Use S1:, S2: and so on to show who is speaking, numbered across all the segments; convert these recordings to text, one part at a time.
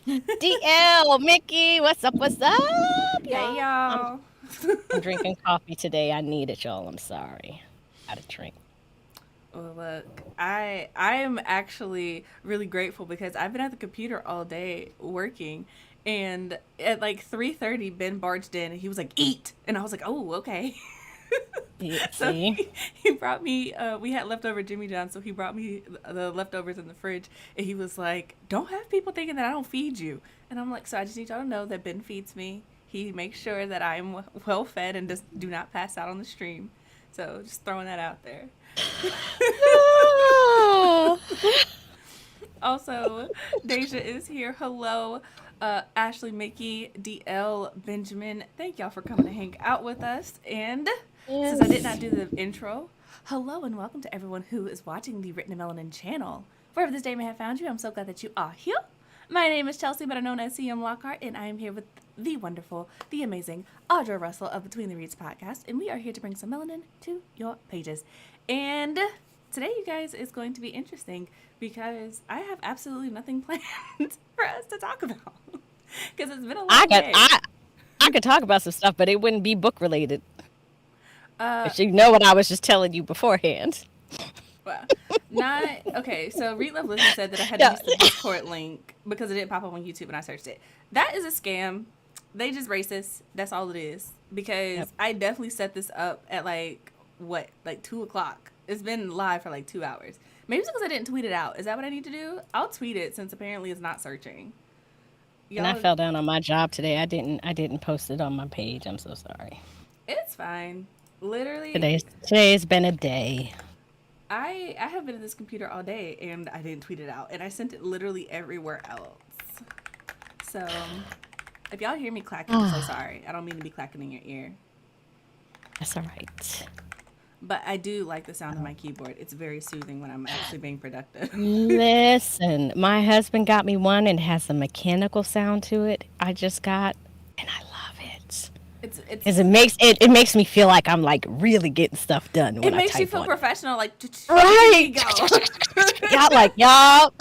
S1: DL, Mickey, what's up? What's up,
S2: Hey
S1: y'all?
S2: y'all.
S1: I'm drinking coffee today. I need it, y'all. I'm sorry. Got a drink.
S2: Well, look, I am actually really grateful because I've been at the computer all day working, and at like 3:30, Ben barged in and he was like, "Eat," and I was like, "Oh, okay." So
S1: See,
S2: he brought me. We had leftover Jimmy John's, so he brought me the leftovers in the fridge, and he was like, "Don't have people thinking that I don't feed you." And I'm like, "So I just need y'all to know that Ben feeds me. He makes sure that I'm well fed and just do not pass out on the stream." So just throwing that out there.
S1: no.
S2: Also, Deja is here. Hello, Ashley, Mickey, DL, Benjamin. Thank y'all for coming to hang out with us. And since I did not
S1: Yes.
S2: do the intro, hello and welcome to everyone who is watching the Written Melanin channel. Wherever this day may have found you, I'm so glad that you are here. My name is Chelsea, better known as CM Lockhart, and I am here with the wonderful, the amazing Audra Russell of Between the Reads podcast, and we are here to bring some melanin to your pages. And today, you guys, is going to be interesting because I have absolutely nothing planned for us to talk about because it's been a
S1: I
S2: long
S1: got
S2: day.
S1: I could talk about some stuff, but it wouldn't be book related.
S2: Uh,
S1: But you know what I was just telling you beforehand.
S2: well, not okay. So Read Love Listen said that I had to
S1: Yeah.
S2: use the Discord link because it didn't pop up on YouTube and I searched it. That is a scam. They just racist. That's all it is.
S1: Yep.
S2: Because I definitely set this up at like what, like 2 o'clock. It's been live for like 2 hours. Maybe it's because I didn't tweet it out. Is that what I need to do? I'll tweet it since apparently it's not searching.
S1: And I
S2: Y'all,
S1: fell down on my job today. I didn't post it on my page. I'm so sorry.
S2: it's fine. Literally,
S1: Today's been a day.
S2: I have been at this computer all day and I didn't tweet it out and I sent it literally everywhere else. So if y'all hear me clacking, I'm so sorry. I don't mean to be clacking in your ear,
S1: That's all right.
S2: but I do like the sound of my keyboard. It's very soothing when I'm actually being productive.
S1: Listen, my husband got me one and has a mechanical sound to it. I just got, and I love it
S2: it's
S1: because it
S2: it's
S1: makes it makes me feel like I'm like really getting stuff done
S2: it
S1: when I
S2: makes you
S1: type
S2: feel
S1: on it.
S2: professional. Like here we
S1: Right?
S2: go.
S1: Y'all like y'all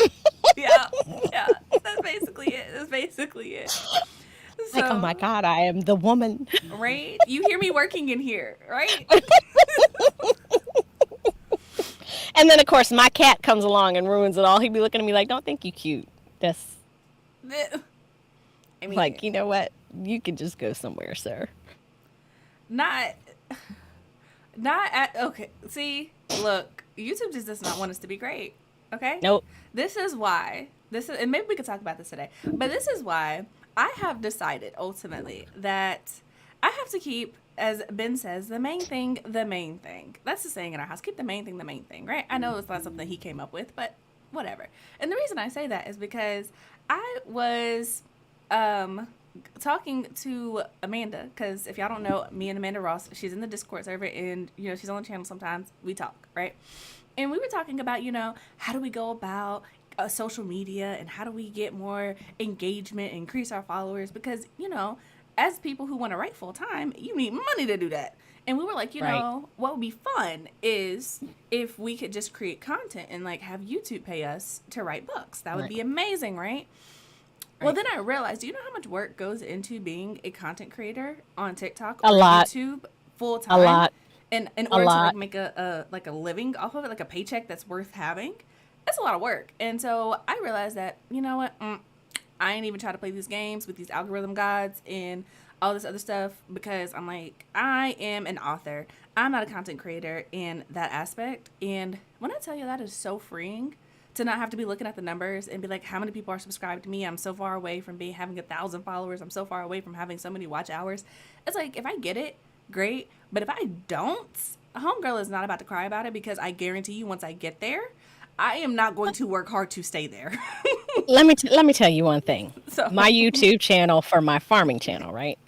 S2: Yeah, yeah. That's basically it. That's basically it.
S1: like oh my
S2: So
S1: god, I am the woman.
S2: right, you hear me working in here, right?
S1: And then of course my cat comes along and ruins it all. He'd be looking at me like, "Don't think you cute." That's
S2: I mean,
S1: like, you know what? You can just go somewhere, sir.
S2: not not at okay. See, look, YouTube just does not want us to be great. Okay,
S1: Nope.
S2: this is why. This is, and maybe we could talk about this today. But this is why I have decided ultimately that I have to keep, as Ben says, the main thing, the main thing. That's the saying in our house. Keep the main thing, right? I know it's not something he came up with, but whatever. And the reason I say that is because I was um talking to Amanda, because if y'all don't know, me and Amanda Ross, she's in the Discord server, and she's on the channel sometimes. We talk, right? And we were talking about how do we go about social media and how do we get more engagement, increase our followers, because as people who want to write full time, you need money to do that. And we were like,
S1: Right.
S2: what would be fun is if we could just create content and like have YouTube pay us to write books. That would
S1: Right.
S2: be amazing, right? Well,
S1: Right.
S2: then I realized, do you know how much work goes into being a content creator on TikTok
S1: A
S2: or
S1: lot.
S2: YouTube full
S1: A
S2: time,
S1: lot.
S2: and in
S1: A
S2: order to like
S1: lot.
S2: make a living off of it, like a paycheck that's worth having? It's a lot of work. And so I realized that, you know what? I ain't even try to play these games with these algorithm gods and all this other stuff, because I'm like, I am an author. I'm not a content creator in that aspect. And when I tell you, that is so freeing to not have to be looking at the numbers and be like, how many people are subscribed to me? I'm so far away from being having 1,000 followers. I'm so far away from having so many watch hours. It's like, if I get it, great. But if I don't, homegirl is not about to cry about it, because I guarantee you, once I get there, I am not going to work hard to stay there.
S1: Let me tell you one thing.
S2: So,
S1: My YouTube channel for my farming channel, right?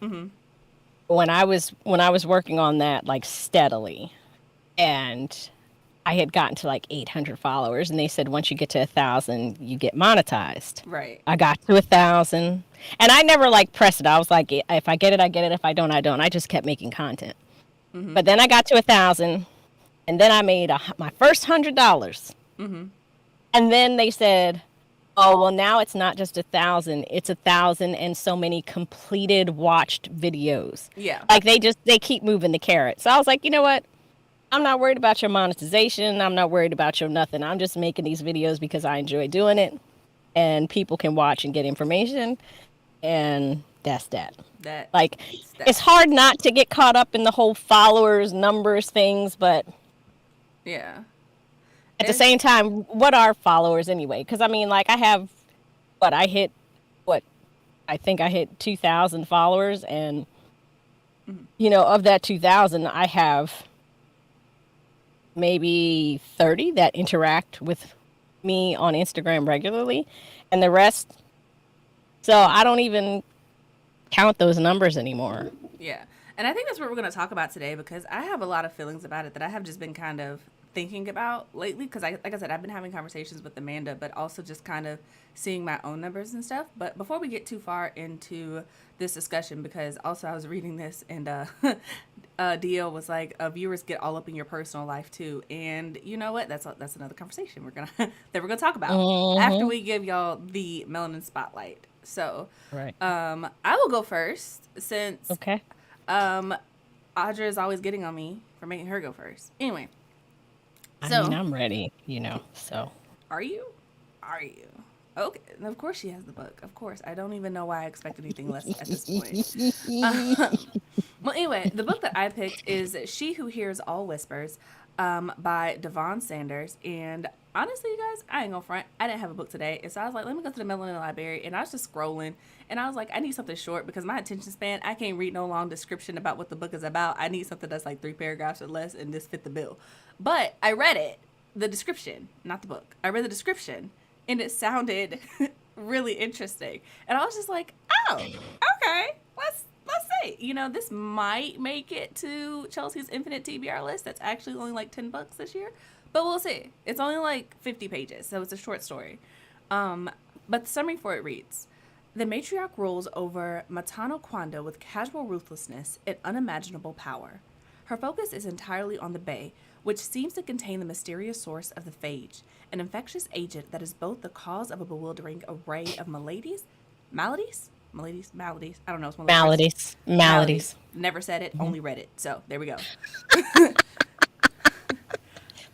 S1: When I was working on that like steadily, and I had gotten to like 800 followers, and they said once you get to 1,000, you get monetized.
S2: right.
S1: I got to 1,000, and I never like pressed it. I was like, if I get it, I get it. If I don't, I don't. I just kept making content. But then I got to 1,000, and then I made my first $100, and then they said, Oh, well, now it's not just 1,000. It's 1,000 and so many completed watched videos.
S2: Yeah.
S1: Like they keep moving the carrot. So I was like, you know what? I'm not worried about your monetization. I'm not worried about your nothing. I'm just making these videos because I enjoy doing it and people can watch and get information. And that's that.
S2: That
S1: Like,
S2: beats
S1: it's
S2: that.
S1: hard not to get caught up in the whole followers, numbers things, but
S2: Yeah.
S1: at the
S2: It's
S1: same time, what are followers anyway? Because I mean, like, I have what I hit, what I think I hit 2,000 followers, and of that 2,000, I have maybe 30 that interact with me on Instagram regularly, and the rest. So I don't even count those numbers anymore.
S2: Yeah. And I think that's what we're going to talk about today because I have a lot of feelings about it that I have just been kind of thinking about lately because like I said, I've been having conversations with Amanda, but also just kind of seeing my own numbers and stuff. But before we get too far into this discussion, because also I was reading this and DL was like, viewers get all up in your personal life too. And you know what? That's another conversation that we're gonna talk about after
S1: Hmm.
S2: we give y'all the melanin spotlight. So
S1: Right.
S2: I will go first since
S1: Okay.
S2: um, Audra is always getting on me for making her go first. Anyway,
S1: I mean,
S2: so
S1: I'm ready, so.
S2: are you? Are you? Okay, and of course she has the book. Of course, I don't even know why I expect anything less at this point. Well, anyway, the book that I picked is She Who Hears All Whispers by Devon Sanders. And honestly, you guys, I ain't gonna front. I didn't have a book today. And so I was like, let me go to the Melanin Library. And I was just scrolling. And I was like, I need something short because my attention span, I can't read no long description about what the book is about. I need something that's like 3 paragraphs or less and this fit the bill. But I read it, the description, not the book. I read the description and it sounded really interesting. And I was just like, oh, okay, let's say, this might make it to Chelsea's Infinite TBR list. That's actually only like $10 this year, but we'll see. It's only like 50 pages, so it's a short story. But the summary for it reads: the matriarch rules over Matano Kwanda with casual ruthlessness and unimaginable power. Her focus is entirely on the Bay, which seems to contain the mysterious source of the phage, an infectious agent that is both the cause of a bewildering array of maladies. Maladies. I don't know. It's one of those words.
S1: Maladies.
S2: Maladies.
S1: Maladies.
S2: Never said it, only read it. So there we go.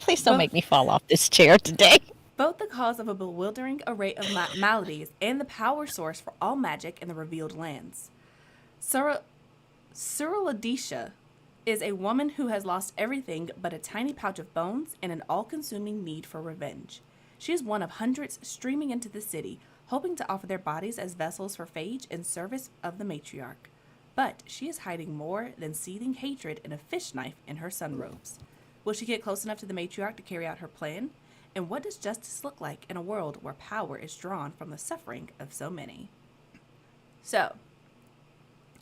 S1: Please don't
S2: Both,
S1: make me fall off this chair today.
S2: both the cause of a bewildering array of maladies and the power source for all magic in the revealed lands. Cyriladisha is a woman who has lost everything but a tiny pouch of bones and an all-consuming need for revenge. She is one of hundreds streaming into the city, hoping to offer their bodies as vessels for phage in service of the matriarch. But she is hiding more than seething hatred in a fish knife in her sunrobes. Will she get close enough to the matriarch to carry out her plan? And what does justice look like in a world where power is drawn from the suffering of so many? So,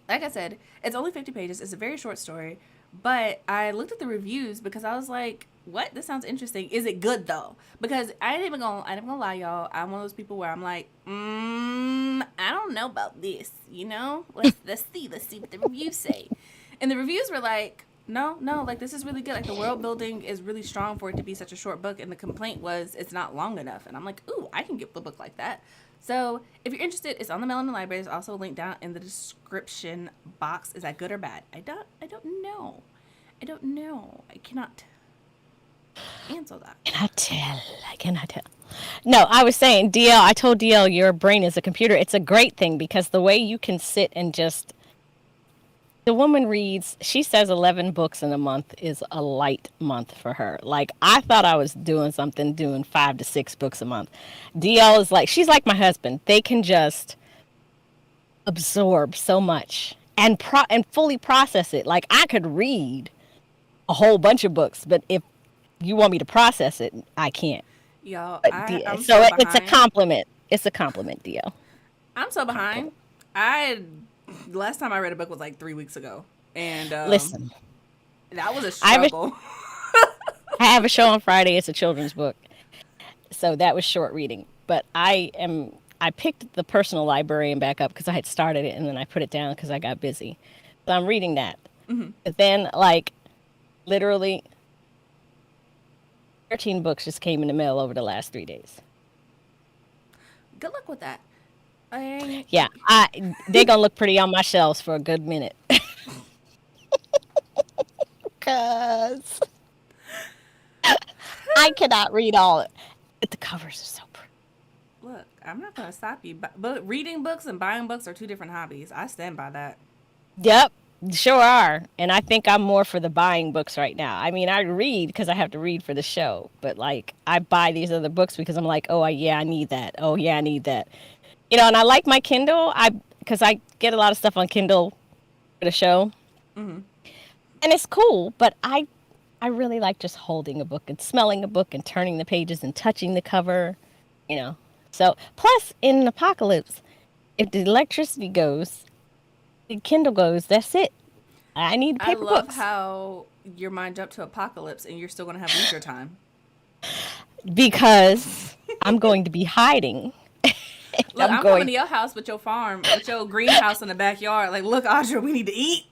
S2: like I said, it's only 50 pages. It's a very short story. But I looked at the reviews because I was like, what? This sounds interesting. Is it good though? Because I ain't even gonna lie, y'all. I'm one of those people where I'm like, I don't know about this, Let's see what the reviews say. And the reviews were like, no, like this is really good. Like the world building is really strong for it to be such a short book. And the complaint was it's not long enough. And I'm like, ooh, I can get the book like that. So if you're interested, it's on the Melanin Library. There's also a link down in the description box. Is that good or bad? I don't know. I cannot answer that.
S1: I cannot tell. No, I was saying, DL, I told DL your brain is a computer. It's a great thing because the way you can sit and just. The woman reads, she says 11 books in a month is a light month for her. Like, I thought I was doing 5 to 6 books a month. DL is like, she's like my husband. They can just absorb so much and fully process it. Like, I could read a whole bunch of books, but if you want me to process it, I can't.
S2: Y'all,
S1: But
S2: I'm
S1: so
S2: so
S1: it's a
S2: behind.
S1: compliment. It's a compliment, DL.
S2: I'm so behind. Last time I read a book was like 3 weeks ago. And
S1: Listen,
S2: that was a
S1: I have a,
S2: struggle.
S1: I have a show on Friday. It's a children's book. So that was short reading. But I picked the personal librarian back up because I had started it and then I put it down because I got busy. So I'm reading that. But then, like, literally 13 books just came in the mail over the last 3 days.
S2: Good luck with that. And
S1: Yeah, they're gonna look pretty on my shelves for a good minute. Cause I cannot read all it. But the covers are so pretty.
S2: look, I'm not gonna stop you, but reading books and buying books are two different hobbies. I stand by that.
S1: Yep, sure are. And I think I'm more for the buying books right now. I mean, I read because I have to read for the show, but like I buy these other books because I'm like, oh yeah, I need that. Oh yeah, I need that. And I like my Kindle. Because I get a lot of stuff on Kindle for the show,
S2: Mm-hmm.
S1: and it's cool. But I really like just holding a book and smelling a book and turning the pages and touching the cover. You know. So plus in an apocalypse, if the electricity goes, the Kindle goes. That's it. I need
S2: I
S1: paper
S2: love
S1: books
S2: how your mind jumped to apocalypse and you're still gonna have leisure time.
S1: because I'm going to be hiding.
S2: Look,
S1: I'm
S2: I'm coming
S1: going.
S2: to your house with your farm, with your greenhouse in the backyard. Like, look, Audra, we need to eat.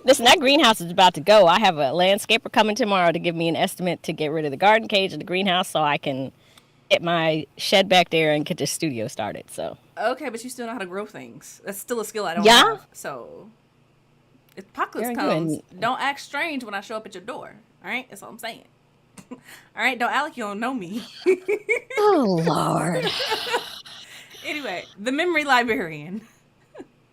S1: Listen, that greenhouse is about to go. I have a landscaper coming tomorrow to give me an estimate to get rid of the garden cage and the greenhouse so I can get my shed back there and get the studio started. So,
S2: Okay, but you still know how to grow things. That's still a skill I don't
S1: yeah,
S2: have. So, if apocalypse
S1: very
S2: comes,
S1: good.
S2: don't act strange when I show up at your door. All right, that's all I'm saying. All right, don't act like you don't know me.
S1: Oh, Lord.
S2: Anyway, the memory librarian.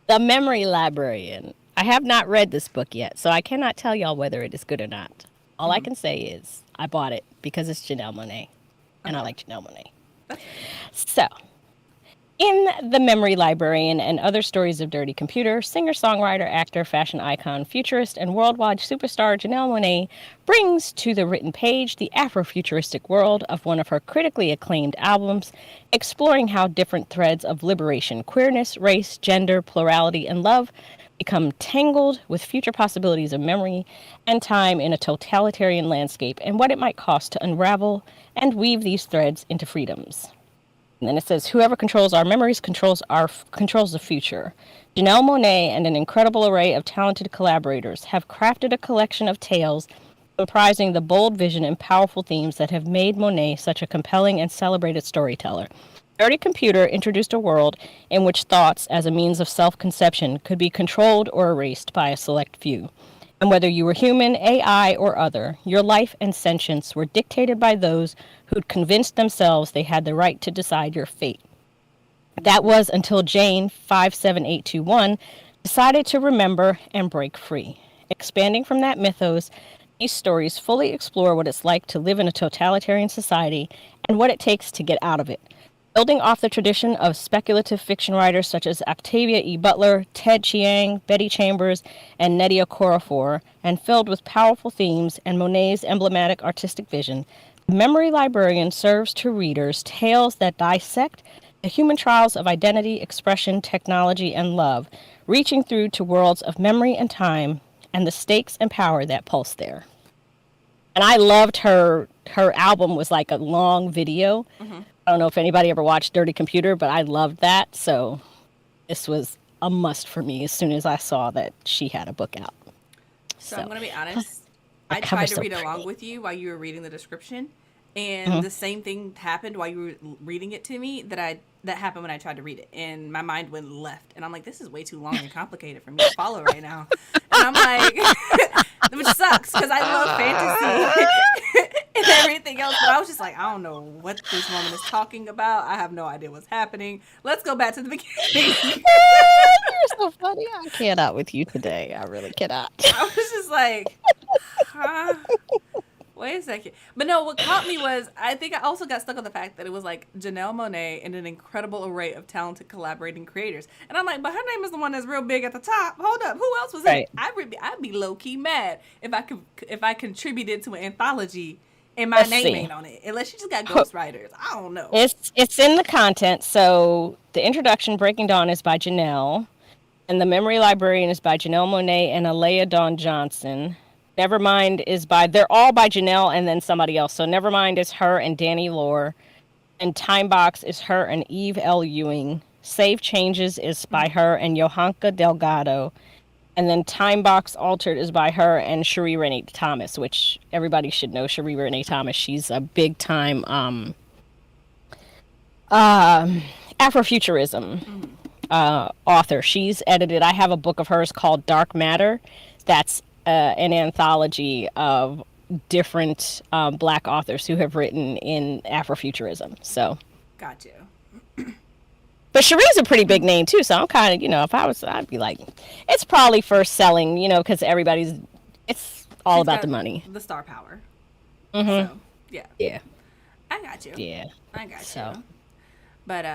S1: The Memory Librarian. I have not read this book yet, so I cannot tell y'all whether it is good or not. All I
S2: Mm-hmm.
S1: can say is I bought it because it's Janelle Monáe, and I
S2: Okay,
S1: like Janelle Monáe.
S2: that's fair.
S1: So, in The Memory Librarian and Other Stories of Dirty Computer, singer-songwriter, actor, fashion icon, futurist, and worldwide superstar Janelle Monáe brings to the written page the Afrofuturistic world of one of her critically acclaimed albums, exploring how different threads of liberation, queerness, race, gender, plurality, and love become tangled with future possibilities of memory and time in a totalitarian landscape, and what it might cost to unravel and weave these threads into freedoms. And then it says, whoever controls our memories controls the future. Janelle Monáe and an incredible array of talented collaborators have crafted a collection of tales comprising the bold vision and powerful themes that have made Monet such a compelling and celebrated storyteller. Dirty Computer introduced a world in which thoughts, as a means of self-conception, could be controlled or erased by a select few. And whether you were human, AI, or other, your life and sentience were dictated by those who'd convinced themselves they had the right to decide your fate. That was until Jane 57821 decided to remember and break free. Expanding from that mythos, these stories fully explore what it's like to live in a totalitarian society and what it takes to get out of it. Building off the tradition of speculative fiction writers such as Octavia E. Butler, Ted Chiang, Betty Chambers, and Nnedi Okorafor, and filled with powerful themes and Monet's emblematic artistic vision, the Memory Librarian serves to readers tales that dissect the human trials of identity, expression, technology, and love, reaching through to worlds of memory and time and the stakes and power that pulse there. And I loved her album was like a long video.
S2: Mm-hmm.
S1: I don't know if anybody ever watched Dirty Computer, but I loved that. So this was a must for me as soon as I saw that she had a book out.
S2: So I'm
S1: So
S2: gonna be honest.
S1: the
S2: I tried
S1: cover's
S2: to
S1: so
S2: read along
S1: pretty.
S2: with you while you were reading the description, and
S1: Mhm.
S2: the same thing happened while you were reading it to me that happened when I tried to read it, and my mind went left, and I'm like, this is way too long and complicated for me to follow right now, and I'm like, which sucks because I love fantasy and everything else, but I was just like, I don't know what this woman is talking about. I have no idea what's happening. Let's go back to the beginning.
S1: You're so funny. I cannot with you today. I really cannot.
S2: I was just like, huh? Wait a second. But no, what caught me was I think I also got stuck on the fact that it was like Janelle Monáe and an incredible array of talented collaborating creators. And I'm like, but her name is the one that's real big at the top. Hold up, who else was in it?
S1: Right.
S2: I'd be low key mad if I contributed to an anthology and my
S1: Let's
S2: name
S1: see.
S2: ain't on it. Unless you just got ghostwriters. I don't know.
S1: It's in the content. So the introduction, Breaking Dawn, is by Janelle, and the Memory Librarian is by Janelle Monáe and Alea Dawn Johnson. Nevermind is they're all by Janelle and then somebody else. So Nevermind is her and Danny Lore, and Timebox is her and Eve L. Ewing. Save Changes is by her and Johanka Delgado. And then Timebox Altered is by her and Cherie Renee Thomas, which everybody should know Cherie Renee Thomas. She's a big time Afrofuturism author. She's edited. I have a book of hers called Dark Matter. That's an anthology of different Black authors who have written in Afrofuturism. So,
S2: Got you.
S1: but Cherie's a pretty big name too. So I'm kind of, if I was, I'd be like, it's probably for selling, because it's all
S2: She's
S1: about
S2: got
S1: the money.
S2: the star power.
S1: Mm-hmm.
S2: So, yeah.
S1: Yeah.
S2: I got you.
S1: Yeah.
S2: I got
S1: So.
S2: you. But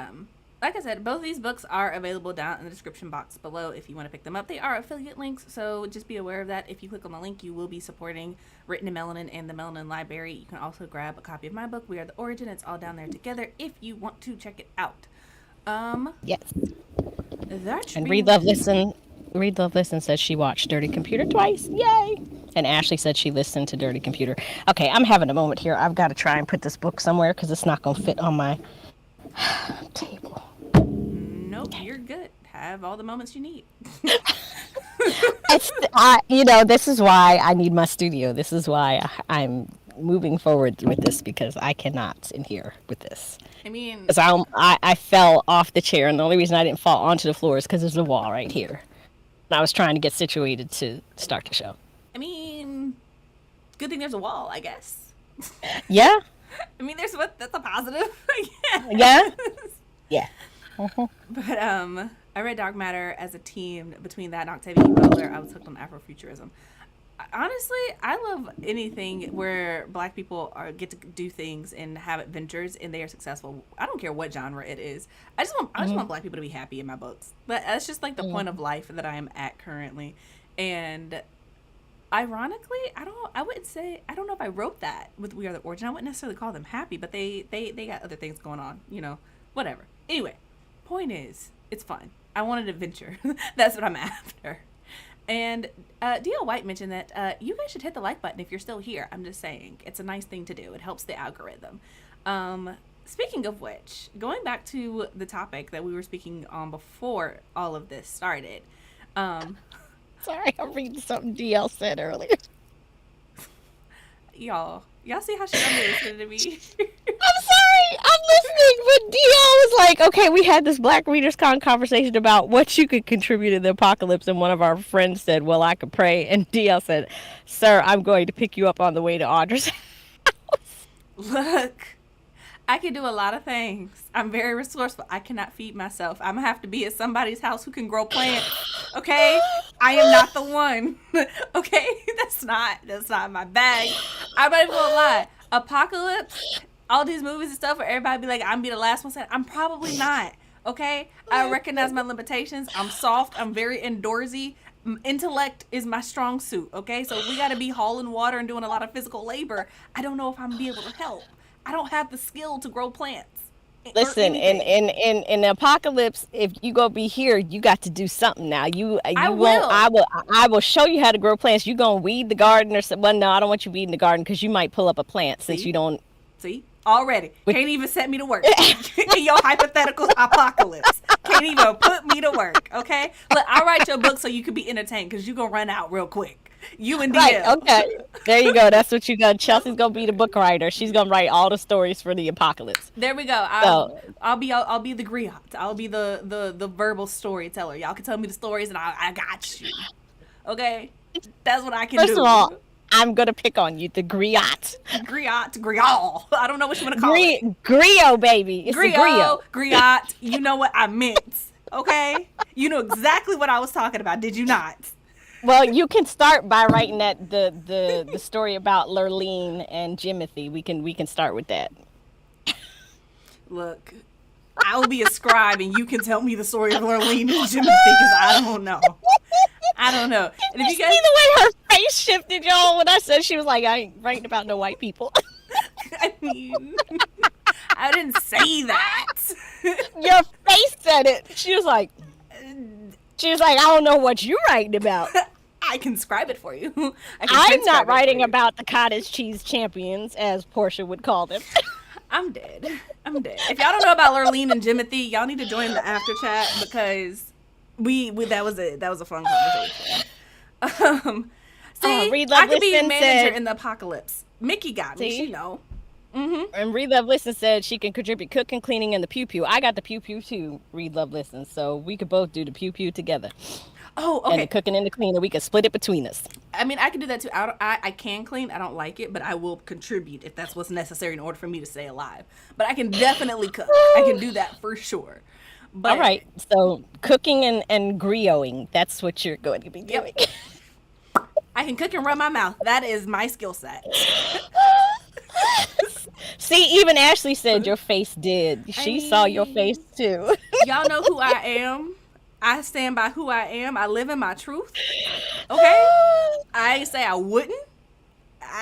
S2: like I said, both these books are available down in the description box below if you want to pick them up. They are affiliate links, so just be aware of that. If you click on the link, you will be supporting Written in Melanin and the Melanin Library. You can also grab a copy of my book, We Are the Origin. It's all down there together if you want to check it out.
S1: Yes.
S2: That's
S1: And Read Love Listen says she watched Dirty Computer twice. Yay! And Ashley said she listened to Dirty Computer. Okay, I'm having a moment here. I've got to try and put this book somewhere because it's not going to fit on my table.
S2: Nope, you're good. Have all the moments you need.
S1: This is why I need my studio. This is why I'm moving forward with this because I cannot in here with this.
S2: I mean,
S1: because I fell off the chair, and the only reason I didn't fall onto the floor is because there's a wall right here. And I was trying to get situated to start the show.
S2: I mean, good thing there's a wall, I guess.
S1: Yeah.
S2: I mean, that's a positive.
S1: Yeah. Yeah.
S2: But I read Dark Matter as a team between that and Octavia E. Butler. I was hooked on Afrofuturism. Honestly, I love anything where Black people get to do things and have adventures and they are successful. I don't care what genre it is. I just want Black people to be happy in my books. That's just like the point of life that I am at currently. And ironically, I don't know if I wrote that with We Are the Origin. I wouldn't necessarily call them happy, but they got other things going on, whatever. Anyway, point is, it's fun. I want an adventure. That's what I'm after. And D.L. White mentioned that you guys should hit the like button if you're still here. I'm just saying, it's a nice thing to do. It helps the algorithm. Speaking of which, going back to the topic that we were speaking on before all of this started.
S1: Sorry, I'm reading something DL said earlier.
S2: Y'all see how she understood to me?
S1: I'm sorry, I'm listening, but DL was like, okay, we had this Black Readers Con conversation about what you could contribute to the apocalypse, and one of our friends said, well, I could pray, and DL said, sir, I'm going to pick you up on the way to Audra's house.
S2: Look, I can do a lot of things. I'm very resourceful. I cannot feed myself. I'm gonna have to be at somebody's house who can grow plants. Okay? I am not the one. Okay? That's not my bag. I'm not even gonna lie. Apocalypse, all these movies and stuff where everybody be like, I'm be the last one saying, I'm probably not. Okay? I recognize my limitations. I'm soft. I'm very indoorsy. Intellect is my strong suit. Okay? So we gotta be hauling water and doing a lot of physical labor. I don't know if I'm gonna be able to help. I don't have the skill to grow plants.
S1: Listen, in the apocalypse, if you go be here, you got to do something now. I will show you how to grow plants. You gonna weed the garden or something? Well, no, I don't want you weeding the garden because you might pull up a plant since you don't.
S2: See, already can't even set me to work in your hypothetical apocalypse. Can't even put me to work. Okay, look, I'll write your book so you can be entertained because you gonna run out real quick. You and DL.
S1: Right, okay. There you go. That's what you done. Chelsea's gonna be the book writer. She's gonna write all the stories for the apocalypse.
S2: There we go. I'll be the griot. I'll be the verbal storyteller. Y'all can tell me the stories and I got you. Okay? That's what I can do.
S1: First of all, I'm gonna pick on you, the griot.
S2: Griot. I don't know what you want to call it.
S1: Griot, baby. It's
S2: Griot. Griot. You know what I meant. Okay? You know exactly what I was talking about. Did you not?
S1: Well, you can start by writing that the story about Lurleen and Jimothy. We can start with that.
S2: Look, I will be a scribe, and you can tell me the story of Lurleen and Jimothy because I don't know. And if you guys see
S1: the way her face shifted, y'all, when I said she was like, I ain't writing about no white people.
S2: I mean, I didn't say that.
S1: Your face said it. She was like, I don't know what you're writing about.
S2: I can scribe it for you.
S1: I'm not writing about the cottage cheese champions, as Portia would call them.
S2: I'm dead. If y'all don't know about Lurleen and Jimothy, y'all need to join the after chat because we that was a fun conversation. See,
S1: Read Love
S2: I could be a
S1: Listen
S2: manager
S1: said,
S2: in the apocalypse. Mickey got me,
S1: see?
S2: she know.
S1: And Read Love Listen said she can contribute cooking, cleaning, and the pew pew. I got the pew pew too, Read Love Listen. So we could both do the pew pew together.
S2: Oh,
S1: And the
S2: okay.
S1: cooking and the cleaning, we could split it between us.
S2: I mean, I can do that too. I can clean. I don't like it, but I will contribute if that's what's necessary in order for me to stay alive. But I can definitely cook. I can do that for sure. But
S1: All right. So cooking and grioting, that's what you're going to be doing.
S2: Yep. I can cook and run my mouth. That is my skill set.
S1: See, even Ashley said your face did. She saw your face too.
S2: Y'all know who I am. I stand by who I am. I live in my truth. Okay? I ain't say I wouldn't.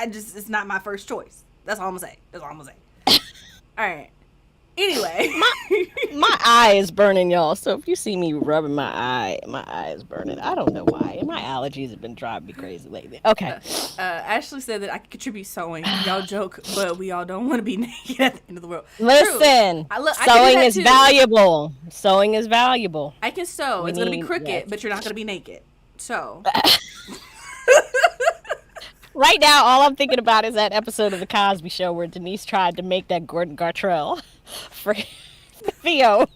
S2: It's not my first choice. That's all I'm gonna say. All right. Anyway.
S1: My eye is burning, y'all. So if you see me rubbing my eye is burning. I don't know why. My allergies have been driving me crazy lately. Okay.
S2: Ashley said that I could contribute sewing. Y'all joke, but we all don't want to be naked at the end of the world.
S1: Listen,
S2: I
S1: sewing is valuable. Sewing is valuable.
S2: I can sew. It's going to be crooked, but you're not going to be naked. So.
S1: Right now, all I'm thinking about is that episode of The Cosby Show where Denise tried to make that Gordon Gartrell for Theo.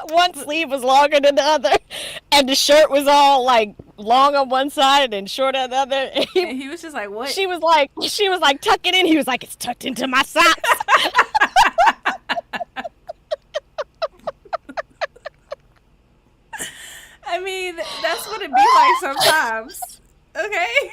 S1: One sleeve was longer than the other, and the shirt was all like long on one side and short on the other.
S2: And he was just like, "What?"
S1: She was like, "Tuck it in." He was like, "It's tucked into my socks."
S2: I mean, that's what it be like sometimes. Okay.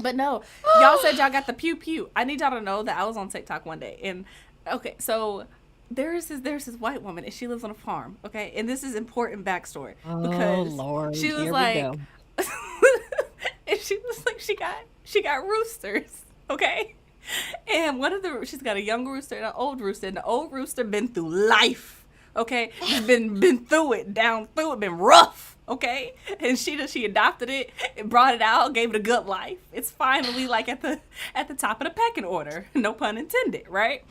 S2: But no, y'all said y'all got the pew pew. I need y'all to know that I was on TikTok one day, and okay, so there's this white woman, and she lives on a farm. Okay, and this is important backstory because
S1: Lord,
S2: she was
S1: here
S2: like,
S1: we go.
S2: and she was like, she got roosters. Okay, and she's got a young rooster and an old rooster, and the old rooster been through life. Okay, he's been through it, down through it, been rough. Okay, and she adopted it and brought it out, gave it a good life. It's finally like at the top of the pecking order, no pun intended, right?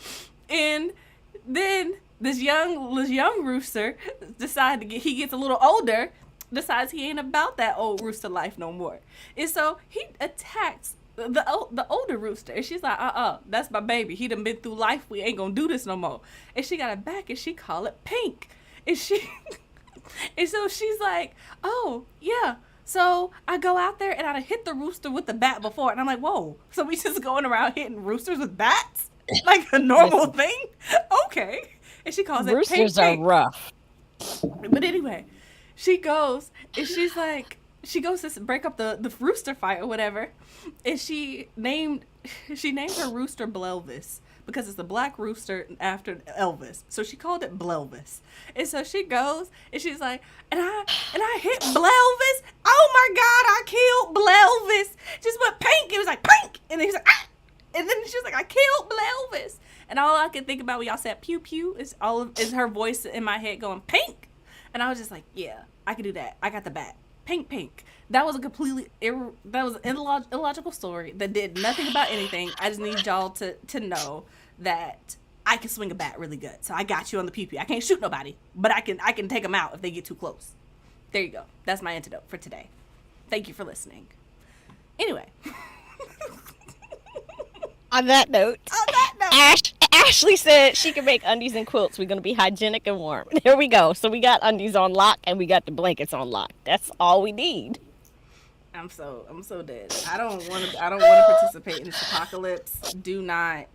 S2: And then this young rooster he gets a little older, decides he ain't about that old rooster life no more, and so he attacks the older rooster, and she's like, that's my baby. He done been through life. We ain't gonna do this no more. And she got it back, and she call it Pink, and and so she's like, oh yeah. So I go out there and I hit the rooster with the bat before, and I'm like, whoa. So we just going around hitting roosters with bats like a normal thing? Okay. And she calls it Pink.
S1: Roosters are rough.
S2: But anyway, she goes and she's like, she goes to break up the rooster fight or whatever, and she named her rooster Blelvis because it's a black rooster after Elvis. So she called it Blelvis. And so she goes and she's like, and I hit Blelvis. Oh my God, I killed Blelvis. Just went Pink. It was like Pink. And then he's like, ah! And then she's like, I killed Blelvis. And all I could think about when y'all said pew pew is her voice in my head going Pink. And I was just like, yeah, I can do that. I got the bat. Pink. That was a completely illogical story that did nothing about anything. I just need y'all to know that I can swing a bat really good. So I got you on the pew pew. I can't shoot nobody, but I can take them out if they get too close. There you go. That's my antidote for today. Thank you for listening. Anyway.
S1: On that note, Ashley said she can make undies and quilts. We're gonna be hygienic and warm. There we go. So we got undies on lock and we got the blankets on lock. That's all we need.
S2: I'm so dead. I don't want to participate in this apocalypse. Do not.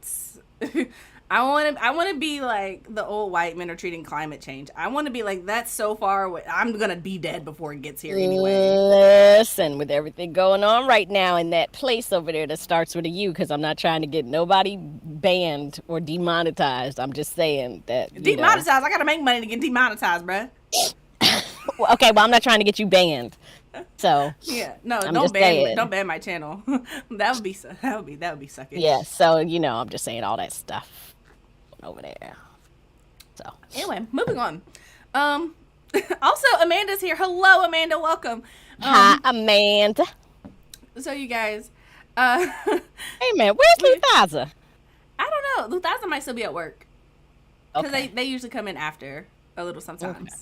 S2: I want to be like the old white men are treating climate change. I want to be like, that's so far away. I'm gonna be dead before it gets here anyway.
S1: Listen, with everything going on right now in that place over there that starts with a U, because I'm not trying to get nobody banned or demonetized. I'm just saying that
S2: demonetized. I gotta make money to get demonetized, bruh.
S1: Okay, well, I'm not trying to get you banned. So
S2: yeah, no, don't ban my channel. that would be sucking.
S1: Yeah, so I'm just saying all that stuff over there. So
S2: anyway, moving on. Also, Amanda's here. Hello, Amanda. Welcome.
S1: Hi, Amanda.
S2: So you guys,
S1: hey man, where's Luthaza?
S2: I don't know. Luthaza might still be at work because
S1: Okay.
S2: they usually come in after a little sometimes.
S1: Okay.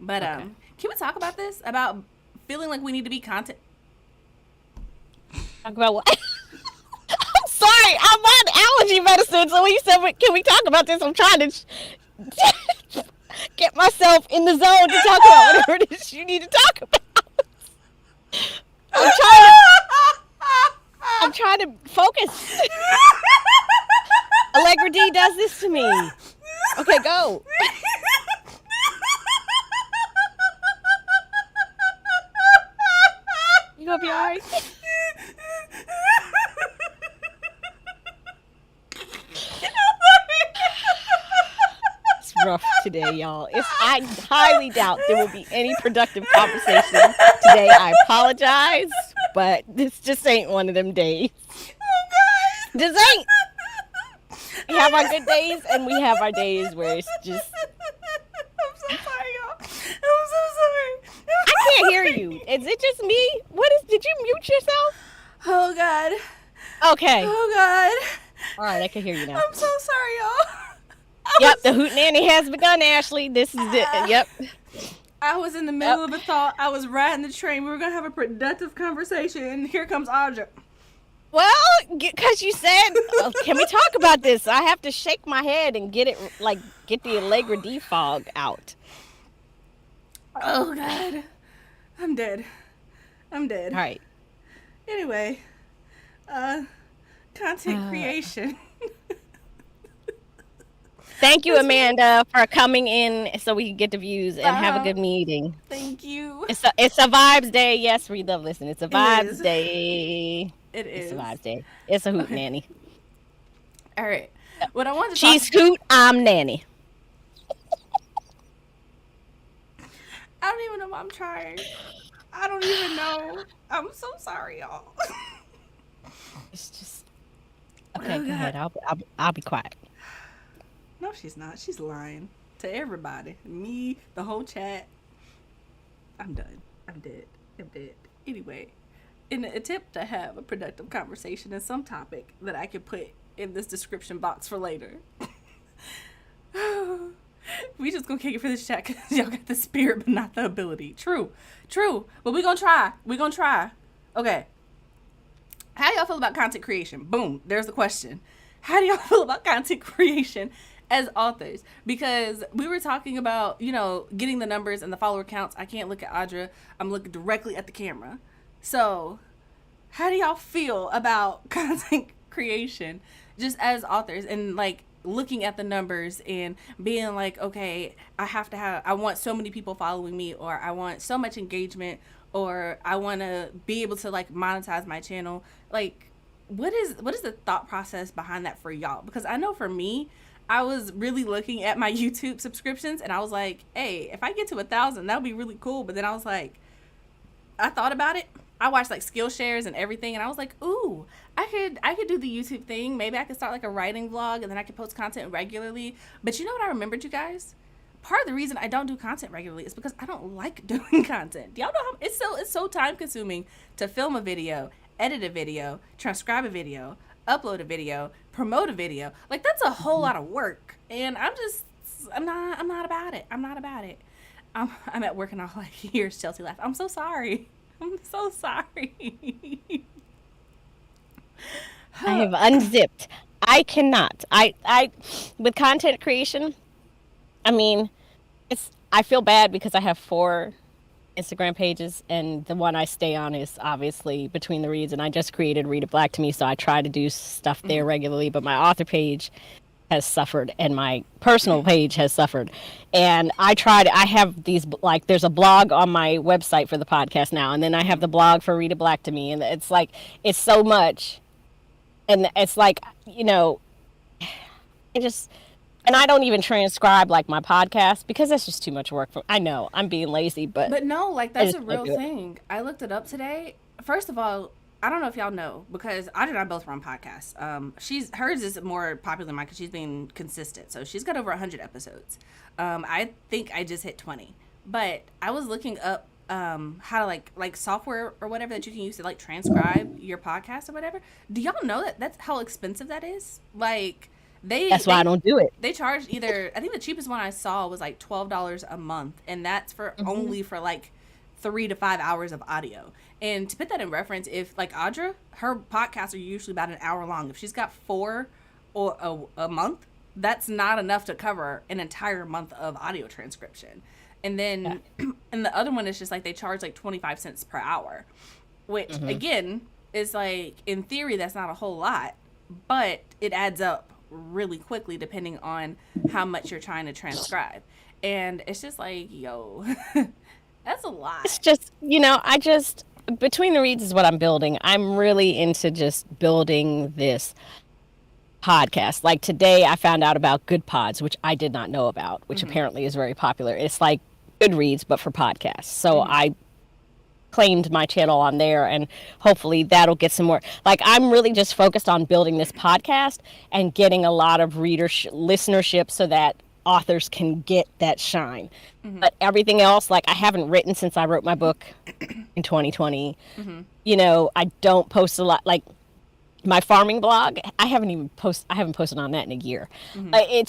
S2: But
S1: Okay.
S2: can we talk about this about feeling like we need to be content?
S1: Talk about what? I'm sorry. I'm on allergy medicine. So when you said, can we talk about this? I'm trying to get myself in the zone to talk about whatever it is you need to talk about. I'm trying to focus. Allegra D does this to me. Okay, go. You gonna be alright? It's rough today, y'all. I highly doubt there will be any productive conversation today. I apologize, but this just ain't one of them days.
S2: Oh, God.
S1: This ain't. We have our good days, and we have our days where it's just.
S2: I'm so sorry, y'all. I'm so sorry.
S1: I can't hear you. Is it just me? Did you mute yourself?
S2: Oh, God.
S1: Okay.
S2: Oh, God.
S1: All right, I can hear you now.
S2: I'm so sorry, y'all.
S1: Yep, the hootenanny has begun, Ashley. This is the, yep.
S2: I was in the middle of a thought. I was riding the train. We were going to have a productive conversation, and here comes Audra.
S1: Well, because you said, can we talk about this? I have to shake my head and get the Allegra D fog out.
S2: Oh, God. I'm dead. All
S1: right.
S2: Anyway, content creation.
S1: Thank you, Amanda, for coming in so we can get the views and have a good meeting.
S2: Thank you.
S1: It's a vibes day. Yes, we love listening. It's a vibes day.
S2: It is.
S1: It's a vibes day. It's a hoot nanny.
S2: All right. What I wanted to
S1: She's hoot, I'm nanny.
S2: I don't even know why I'm trying. I don't even know. I'm so sorry, y'all.
S1: It's just okay. Go ahead. I'll be quiet.
S2: No, she's not. She's lying to everybody. Me, the whole chat. I'm done. I'm dead. Anyway, in an attempt to have a productive conversation in some topic that I can put in this description box for later. We just gonna kick it for this chat because y'all got the spirit but not the ability. True. But we gonna try. Okay. How do y'all feel about content creation? Boom. There's the question. How do y'all feel about content creation as authors? Because we were talking about, getting the numbers and the follower counts. I can't look at Audra. I'm looking directly at the camera. So how do y'all feel about content creation just as authors and looking at the numbers and being like, okay, I want so many people following me, or I want so much engagement, or I want to be able to monetize my channel. What is the thought process behind that for y'all? Because I know for me, I was really looking at my YouTube subscriptions and I was like, hey, if I get to 1,000, that would be really cool. But then I was like, I thought about it. I watched Skillshares and everything, and I was like, ooh, I could do the YouTube thing. Maybe I could start a writing vlog, and then I could post content regularly. But you know what I remembered, you guys? Part of the reason I don't do content regularly is because I don't like doing content. Do y'all know how it's so time consuming to film a video, edit a video, transcribe a video, upload a video, promote a video. That's a whole lot of work, and I'm not about it. I'm at work and I'll hear Chelsea laugh. I'm so sorry. I
S1: have unzipped. I cannot. I with content creation, I feel bad because I have 4 Instagram pages, and the one I stay on is obviously Between the Reads, and I just created Read It Black to Me, so I try to do stuff there regularly, but my author page has suffered and my personal page has suffered. And I have these, there's a blog on my website for the podcast now, and then I have the blog for Read It Black to Me, and it's it's so much. And it's and I don't even transcribe my podcast because that's just too much work I know I'm being lazy, but
S2: no, that's a real thing. I looked it up today. First of all, I don't know if y'all know, because Audra and I both run podcasts. Hers is more popular than mine because she's been consistent. So she's got over 100 episodes. I think I just hit 20. But I was looking up how to like software or whatever that you can use to transcribe your podcast or whatever. Do y'all know that's how expensive that is? That's
S1: why I don't do it.
S2: They charge I think the cheapest one I saw was $12 a month, and that's for only for 3 to 5 hours of audio. And to put that in reference, if like Audra, her podcasts are usually about an hour long. If she's got 4 or a month, that's not enough to cover an entire month of audio transcription. And then, and the other one is just like they charge like 25 cents per hour, which again is like, in theory, that's not a whole lot, but it adds up really quickly depending on how much you're trying to transcribe. And it's just like, yo, that's a lot.
S1: It's just, between the reads is what I'm building. I'm really into just building this podcast. Like today, I found out about Good Pods, which I did not know about, which apparently is very popular. It's like Goodreads, but for podcasts. So I claimed my channel on there, and hopefully that'll get some more. Like, I'm really just focused on building this podcast and getting a lot of listenership so that authors can get that shine. But everything else, like, I haven't written since I wrote my book in 2020. I don't post a lot. Like, my farming blog, I haven't posted on that in a year. I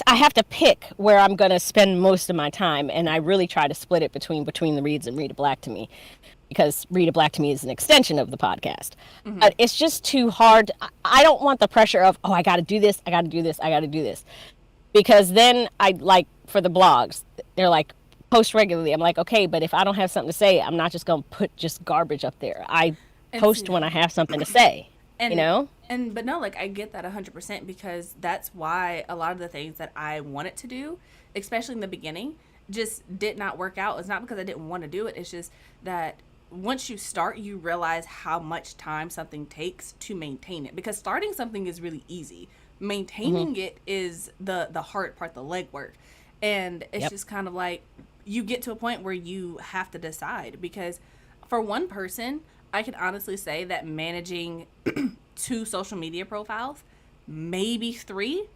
S1: have to pick where I'm going to spend most of my time, and I really try to split it between the reads and Read a Black to Me, because Read a Black to Me is an extension of the podcast. But it's just too hard. I don't want the pressure of, I got to do this, I got to do this, I got to do this, because then for the blogs, they're like, post regularly. I'm like, okay, but if I don't have something to say, I'm not just going to put just garbage up there. I post when I have something to say.
S2: But no, like, I get that 100%, because that's why a lot of the things that I wanted to do, especially in the beginning, just did not work out. It's not because I didn't want to do it. It's just that once you start, you realize how much time something takes to maintain it, because starting something is really easy. Maintaining it is the hard part, the legwork. And it's just kind of like, you get to a point where you have to decide, because for one person, I can honestly say that managing 2 social media profiles, maybe 3,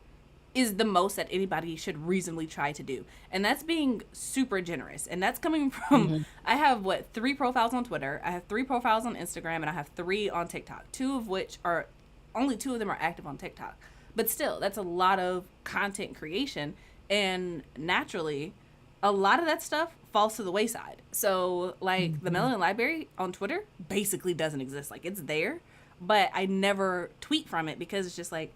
S2: is the most that anybody should reasonably try to do. And that's being super generous. And that's coming from, I have 3 profiles on Twitter, I have 3 profiles on Instagram, and I have 3 on TikTok. Only 2 of them are active on TikTok. But still, that's a lot of content creation. And naturally, a lot of that stuff falls to the wayside. So, like, the Melanin Library on Twitter basically doesn't exist. Like, it's there, but I never tweet from it, because it's just like,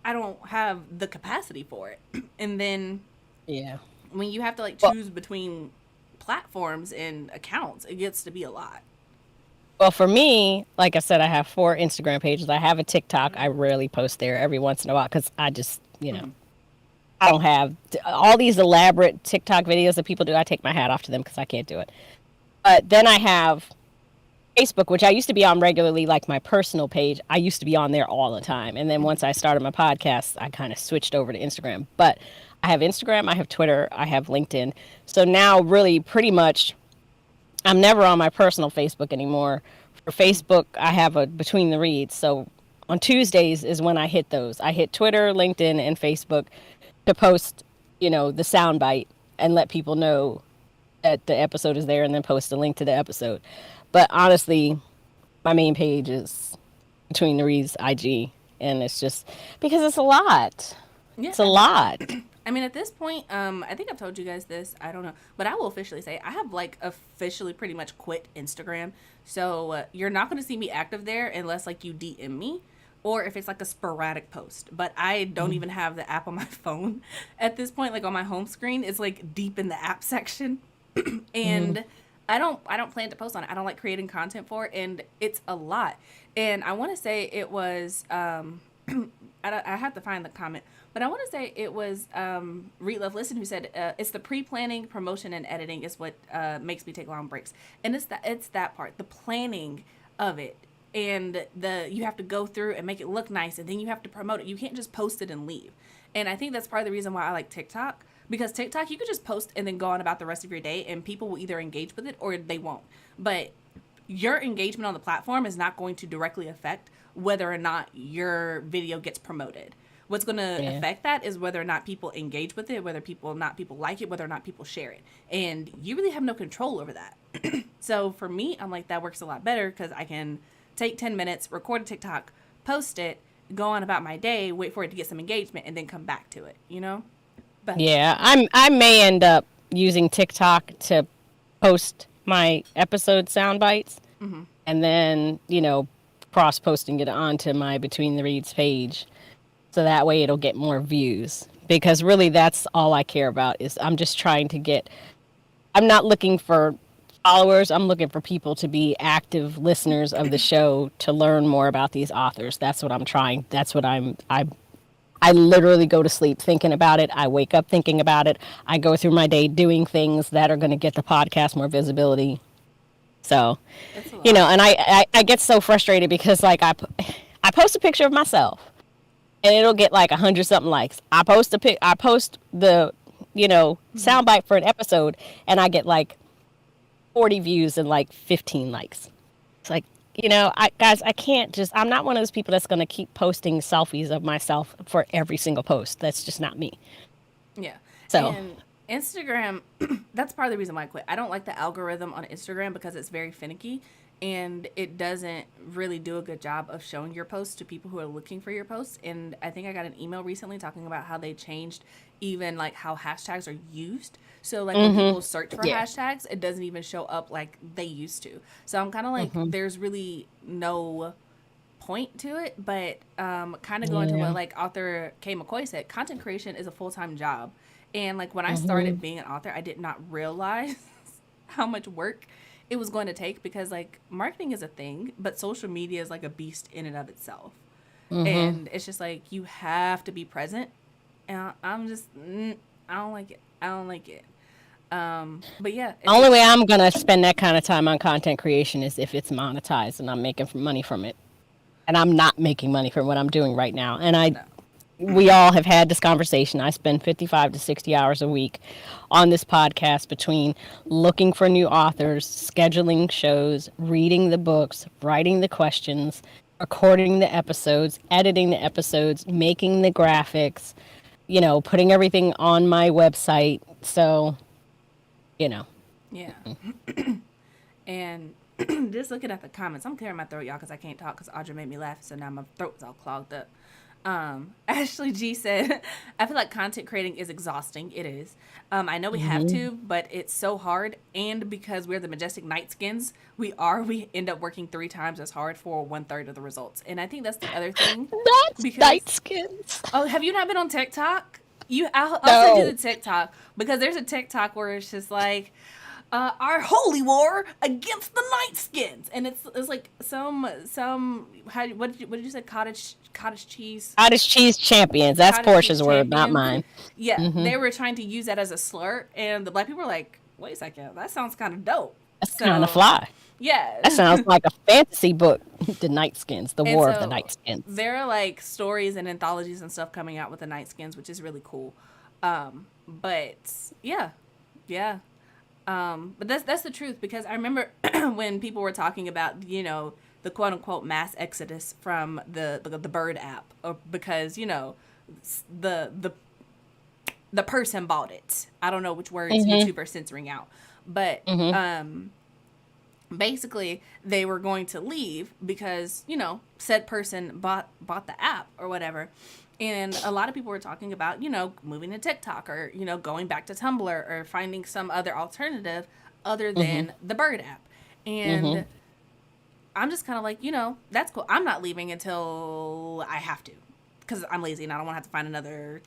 S2: I don't have the capacity for it. And then when you have to like choose between platforms and accounts, it gets to be a lot.
S1: Well, for me, like I said, I have 4 Instagram pages. I have a TikTok. I rarely post there, every once in a while, because I just, I don't have all these elaborate TikTok videos that people do. I take my hat off to them, because I can't do it. But then I have Facebook, which I used to be on regularly, like my personal page. I used to be on there all the time. And then once I started my podcast, I kind of switched over to Instagram. But I have Instagram, I have Twitter, I have LinkedIn. So now really pretty much I'm never on my personal Facebook anymore. For Facebook, I have a Between the Reads. So on Tuesdays is when I hit those. I hit Twitter, LinkedIn, and Facebook to post, the soundbite and let people know that the episode is there, and then post a link to the episode. But honestly, my main page is Between the Reads IG, and it's just because it's a lot. Yeah. It's a lot.
S2: I mean, at this point, I think I've told you guys this. I don't know, but I will officially say I have like officially pretty much quit Instagram. So you're not going to see me active there unless like you DM me, or if it's like a sporadic post. But I don't even have the app on my phone at this point. Like on my home screen, it's like deep in the app section, and I don't plan to post on it. I don't like creating content for it, and it's a lot. And I want to say it was I have to find the comment, but I want to say it was Read Love Listen who said it's the pre-planning, promotion, and editing is what makes me take long breaks. And it's that part, the planning of it, and you have to go through and make it look nice, and then you have to promote it. You can't just post it and leave. And I think that's part of the reason why I like TikTok. Because TikTok, you could just post and then go on about the rest of your day, and people will either engage with it or they won't. But your engagement on the platform is not going to directly affect whether or not your video gets promoted. What's going to affect that is whether or not people engage with it, whether people like it, whether or not people share it. And you really have no control over that. So for me, I'm like, that works a lot better, because I can take 10 minutes, record a TikTok, post it, go on about my day, wait for it to get some engagement, and then come back to it, But
S1: yeah, I may end up using TikTok to post my episode sound bites,
S2: Mm-hmm.
S1: and then, cross posting it onto my Between the Reads page. So that way it'll get more views. Because really, that's all I care about is I'm just trying to get, I'm not looking for followers. I'm looking for people to be active listeners of the show to learn more about these authors. That's what I'm trying. That's what I literally go to sleep thinking about it. I wake up thinking about it. I go through my day doing things that are going to get the podcast more visibility. So,
S2: It's a lot.
S1: and I get so frustrated because like I post a picture of myself and it'll get like 100 something likes. I post the,
S2: Mm-hmm.
S1: soundbite for an episode and I get like 40 views and like 15 likes. It's like, I can't just, I'm not one of those people that's going to keep posting selfies of myself for every single post. That's just not me.
S2: Yeah.
S1: So,
S2: And Instagram, that's part of the reason why I quit. I don't like the algorithm on Instagram because it's very finicky and it doesn't really do a good job of showing your posts to people who are looking for your posts. And I think I got an email recently talking about how they changed even like how hashtags are used. So like when people search for
S1: yeah.
S2: hashtags, it doesn't even show up like they used to. So I'm kind of like, there's really no point to it, but kind of going to what
S1: Yeah.
S2: like author Kay McCoy said, content creation is a full-time job. And like when I started being an author, I did not realize how much work it was going to take because like marketing is a thing, but social media is like a beast in and of itself. And it's just like you have to be present. And I'm just I don't like it. I don't like it. But yeah,
S1: The only way I'm going to spend that kind of time on content creation is if it's monetized and I'm making money from it. And I'm not making money from what I'm doing right now. And
S2: no.
S1: we all have had this conversation. I spend 55 to 60 hours a week on this podcast between looking for new authors, scheduling shows, reading the books, writing the questions, recording the episodes, editing the episodes, making the graphics, putting everything on my website. So, you know.
S2: Yeah. And just looking at the comments, I'm clearing my throat, y'all, because I can't talk because Audra made me laugh, so now my throat's all clogged up. Ashley G said, I feel like content creating is exhausting. It is. I know we have to, but it's so hard. And because we're the majestic nightskins, we end up working 3 times as hard for 1/3 of the results. And I think that's the other thing.
S1: That's
S2: Because,
S1: night skins.
S2: oh, have you not been on TikTok? I'll send you the
S1: No.
S2: TikTok because there's a TikTok where it's just like, our holy war against the Nightskins, and it's like some what did you say, cottage cheese
S1: Cottage cheese champions. That's
S2: cottage cheese
S1: Portia's word, not
S2: champions.
S1: mine.
S2: Yeah, they were trying to use that as a slur, and the black people were like, wait a second, that sounds kind of dope.
S1: That's kind of
S2: So
S1: fly.
S2: yeah.
S1: That sounds like a fantasy book. The Nightskins, the
S2: And
S1: War of the
S2: so
S1: Nightskins.
S2: there are like stories and anthologies and stuff coming out with the Nightskins, which is really cool. But yeah, yeah. But that's the truth because I remember when people were talking about the quote unquote mass exodus from the Bird app, or because the the the person bought it. I don't know which words YouTube are censoring out, but basically they were going to leave because said person bought the app or whatever. And a lot of people were talking about moving to TikTok or going back to Tumblr or finding some other alternative other than the Bird app. And I'm just kind of like, that's cool. I'm not leaving until I have to because I'm lazy and I don't want to have to find another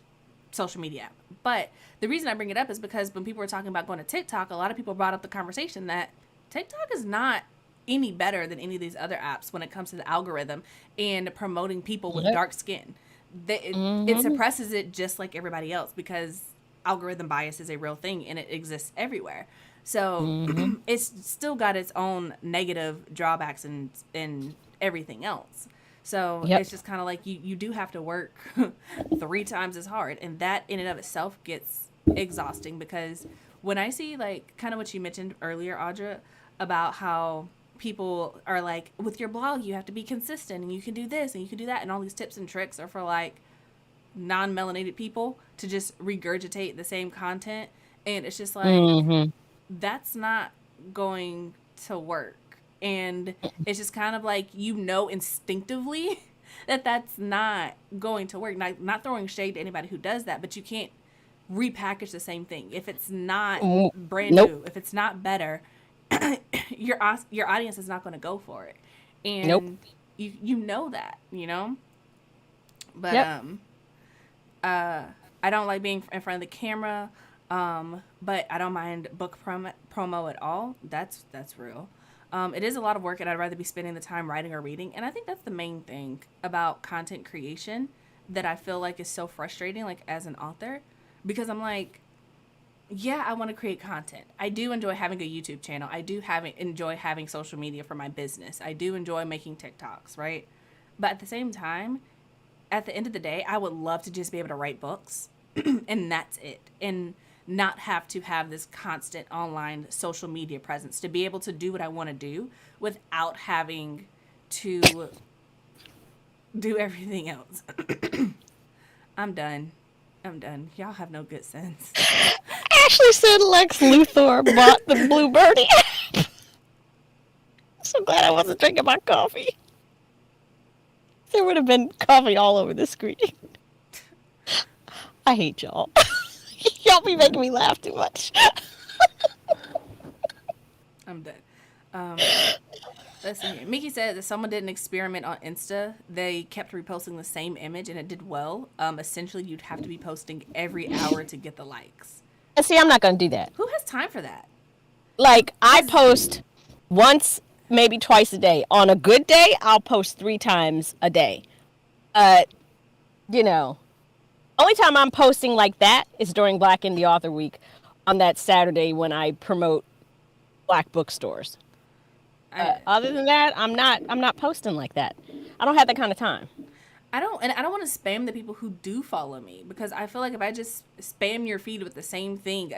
S2: social media app. But the reason I bring it up is because when people were talking about going to TikTok, a lot of people brought up the conversation that TikTok is not any better than any of these other apps when it comes to the algorithm and promoting people with dark skin. It suppresses it just like everybody else because algorithm bias is a real thing and it exists everywhere. So it's still got its own negative drawbacks and everything else. So it's just kind of like you do have to work 3 times as hard, and that in and of itself gets exhausting because when I see like kind of what you mentioned earlier, Audra, about how people are like, with your blog you have to be consistent and you can do this and you can do that, and all these tips and tricks are for like non-melanated people to just regurgitate the same content, and it's just like that's not going to work. And it's just kind of like instinctively that that's not going to work. Not throwing shade to anybody who does that, but you can't repackage the same thing if it's not brand
S1: Nope.
S2: new, if it's not better. your audience is not going to go for it,
S1: Nope.
S2: and you know that, you know. But
S1: Yep.
S2: I don't like being in front of the camera. But I don't mind book promo at all. That's real. It is a lot of work, and I'd rather be spending the time writing or reading. And I think that's the main thing about content creation that I feel like is so frustrating, like as an author, because I'm like, yeah, I want to create content. I do enjoy having a YouTube channel. I do enjoy having social media for my business. I do enjoy making TikToks, right? But at the same time, at the end of the day, I would love to just be able to write books and that's it. And not have to have this constant online social media presence to be able to do what I want to do without having to do everything else. I'm done. I'm done. Y'all have no good sense.
S1: Ashley said Lex Luthor bought the Blue Birdie. So glad I wasn't drinking my coffee. There would have been coffee all over the screen. I hate y'all. Y'all be making me laugh too much.
S2: I'm done. Let's see here. Mickey said that someone did an experiment on Insta. They kept reposting the same image and it did well. Essentially, you'd have to be posting every hour to get the likes.
S1: And see, I'm not going to do that.
S2: Who has time for that?
S1: Like, I post once, maybe twice a day. On a good day, I'll post 3 times a day. You know, only time I'm posting like that is during Black Indie Author Week on that Saturday when I promote Black bookstores. Other than that, I'm not posting like that. I don't have that kind of time.
S2: I don't want to spam the people who do follow me, because I feel like if I just spam your feed with the same thing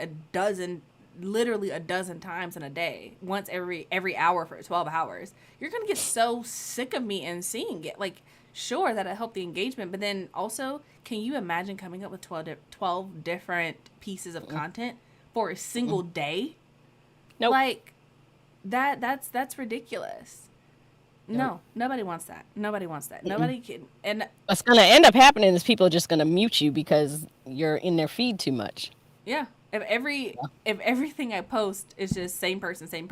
S2: literally a dozen times in a day, once every hour for 12 hours, you're going to get so sick of me and seeing it. Like, sure, that'll help the engagement, but then also, can you imagine coming up with 12 different pieces of content for a single day?
S1: Nope.
S2: Like, that's ridiculous. No, nobody wants that. Nobody wants that. Nobody can. And
S1: what's going to end up happening is people are just going to mute you because you're in their feed too much.
S2: yeah, if everything I post is just same person, I'm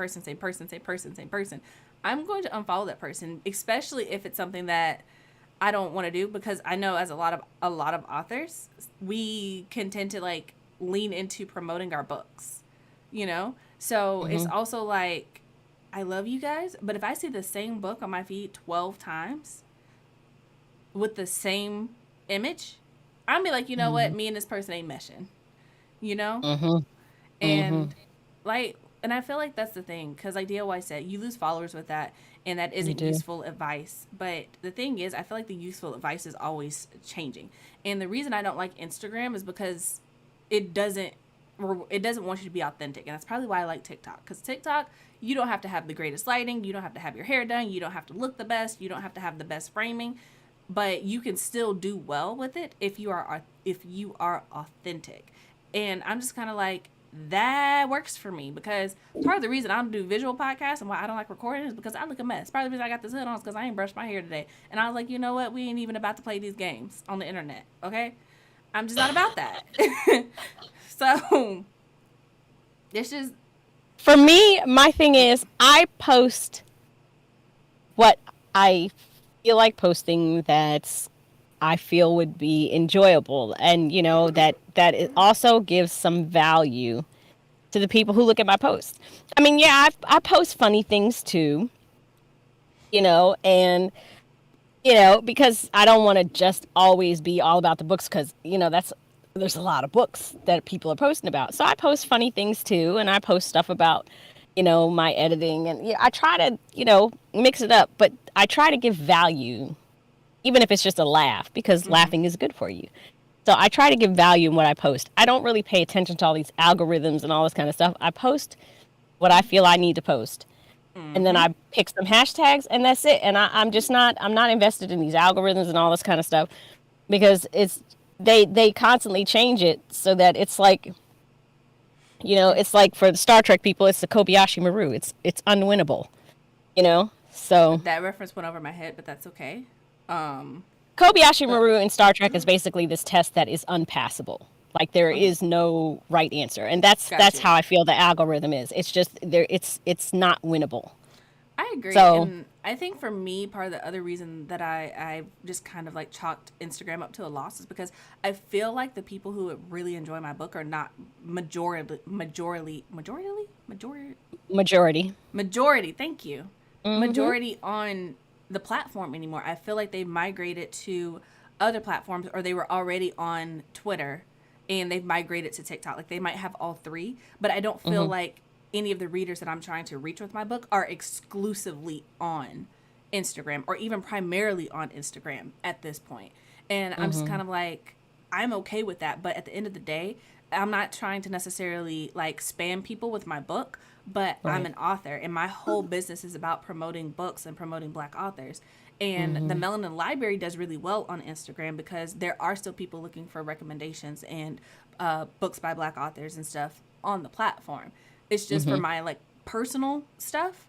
S2: going to unfollow that person, especially if it's something that I don't want to do, because I know as a lot of authors, we can tend to like lean into promoting our books, you know? So it's also like, I love you guys, but if I see the same book on my feed 12 times with the same image, I'm be like, you know what? Me and this person ain't meshing, you know? And like, and I feel like that's the thing, because like DOY said, you lose followers with that, and that isn't useful advice. But the thing is, I feel like the useful advice is always changing. And the reason I don't like Instagram is because it doesn't want you to be authentic. And that's probably why I like TikTok, because TikTok, you don't have to have the greatest lighting, you don't have to have your hair done, you don't have to look the best, you don't have to have the best framing, but you can still do well with it if you are authentic. And I'm just kind of like, that works for me, because part of the reason I don't do visual podcasts and why I don't like recording is because I look a mess. Part of the reason I got this hood on is because I ain't brushed my hair today, and I was like, you know what, we ain't even about to play these games on the internet, okay? I'm just not about that. So it's just,
S1: For me, my thing is I post what I feel like posting that I feel would be enjoyable, and you know that it also gives some value to the people who look at my posts. I mean, yeah, I post funny things too, you know, and you know, because I don't want to just always be all about the books, because you know there's a lot of books that people are posting about. So I post funny things too, and I post stuff about, you know, my editing, and yeah, I try to, you know, mix it up, but I try to give value, even if it's just a laugh, because laughing is good for you. So I try to give value in what I post. I don't really pay attention to all these algorithms and all this kind of stuff. I post what I feel I need to post. And then I pick some hashtags, and that's it. And I'm not invested in these algorithms and all this kind of stuff, because they constantly change it, so that it's like, you know, it's like for the Star Trek people, it's the Kobayashi Maru. It's unwinnable, you know? So
S2: that reference went over my head, but that's okay.
S1: Kobayashi Maru in Star Trek is basically this test that is unpassable. Like there is no right answer, and that's
S2: Gotcha.
S1: how I feel the algorithm is. It's just there. It's not winnable.
S2: I agree.
S1: So
S2: And I think for me, part of the other reason that I just kind of like chalked Instagram up to a loss is because I feel like the people who would really enjoy my book are not
S1: majority.
S2: majority, thank you.
S1: Hmm.
S2: Majority on the platform anymore. I feel like they've migrated to other platforms or they were already on Twitter and they've migrated to TikTok. Like they might have all three, but I don't feel
S1: Hmm.
S2: like any of the readers that I'm trying to reach with my book are exclusively on Instagram or even primarily on Instagram at this point. And I'm just
S1: Hmm.
S2: kind of like, I'm okay with that. But at the end of the day, I'm not trying to necessarily like spam people with my book, but I'm
S1: Right.
S2: an author and my whole business is about promoting books and promoting Black authors. And the
S1: Hmm.
S2: Melanin Library does really well on Instagram because there are still people looking for recommendations and books by Black authors and stuff on the platform. It's just for
S1: Hmm.
S2: my like personal stuff.